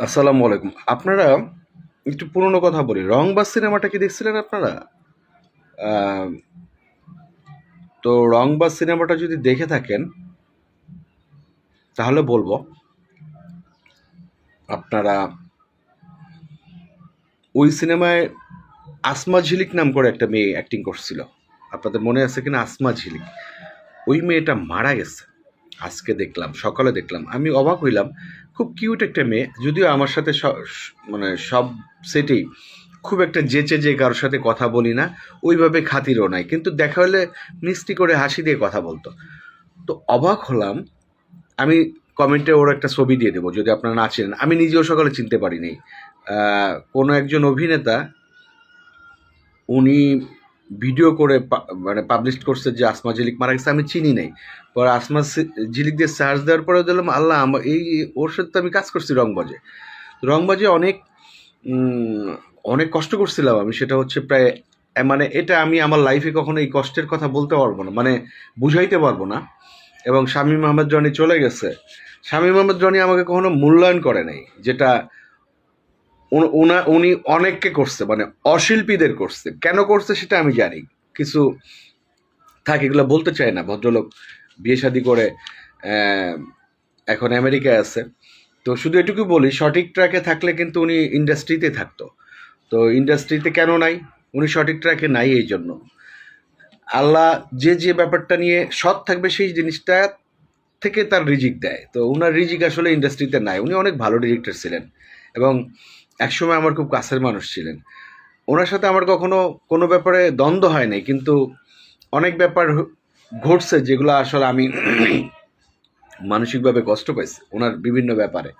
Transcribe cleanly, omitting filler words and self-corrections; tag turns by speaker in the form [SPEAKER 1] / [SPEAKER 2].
[SPEAKER 1] আসসালামু আলাইকুম। আপনারা একটু পুরনো কথা বলি। রংবাজ সিনেমাটা কি দেখছিলেন আপনারা? আহ, তো রংবাজ সিনেমাটা যদি দেখে থাকেন তাহলে বলবো আপনারা ওই সিনেমায় আসমা ঝিলিক নাম করে একটা মেয়ে অ্যাক্টিং করছিল। আপনাদের মনে আছে কিনা আসমা ঝিলিক? ওই মেয়েটা মারা গেছে। আজকে দেখলাম, সকালে দেখলাম, আমি অবাক হইলাম। খুব কিউট একটা মেয়ে, যদিও আমার সাথে মানে সব সেটেই খুব একটা যেচে যে কারোর সাথে কথা বলি না, ওইভাবে খাতিরও নাই, কিন্তু দেখা হলে মিষ্টি করে হাসি দিয়ে কথা বলতো। তো অবাক হলাম আমি। কমেন্টে ওর একটা ছবি দিয়ে দেবো যদি আপনারা না চেনেন। আমি নিজেও সকালে চিনতে পারিনি। কোনো একজন অভিনেতা, উনি ভিডিও করে মানে পাবলিশ করছে যে আসমা ঝিলিক মারা গেছে। আমি চিনি নাই। পরে ঝিলিক দিয়ে সার্চ দেওয়ার পরে দিলাম, আল্লাহ, এই ওর সাথে তো আমি কাজ করছি রংবাজে। রংবাজে অনেক অনেক কষ্ট করছিলাম আমি। সেটা হচ্ছে প্রায়, মানে এটা আমি আমার লাইফে কখনো এই কষ্টের কথা বলতে পারবো না, মানে বুঝাইতে পারবো না। এবং শামীম আহমেদ জনি চলে গেছে। শামীম আহমেদ জনি আমাকে কখনো মূল্যায়ন করে নাই, যেটা উনি অনেককে করছে, মানে অশিল্পীদের করছে। কেন করছে সেটা আমি জানি। কিছু থাকে, এগুলো বলতে চায় না। ভদ্রলোক বিয়ে শাদী করে আহ, এখন আমেরিকায় আছে। তো শুধু এটুকু বলি, সঠিক ট্র্যাকে থাকলে কিন্তু উনি ইন্ডাস্ট্রিতে থাকতো। তো ইন্ডাস্ট্রিতে কেন নাই? উনি সঠিক ট্র্যাকে নাই এই জন্য। আল্লাহ যে যে ব্যাপারটা নিয়ে সৎ থাকবে সেই জিনিসটা থেকে তার রিজিক দেয়। তো উনার রিজিক আসলে ইন্ডাস্ট্রিতে নাই। উনি অনেক ভালো ডিরেক্টর ছিলেন এবং একসময় আমার খুব কাছের মানুষ ছিলেন। ওনার সাথে আমার কখনো কোনো ব্যাপারে দ্বন্দ্ব হয় নাই, কিন্তু অনেক ব্যাপার ঘটছে যেগুলো আসলে আমি মানসিকভাবে কষ্ট পাইছি ওনার বিভিন্ন ব্যাপারে।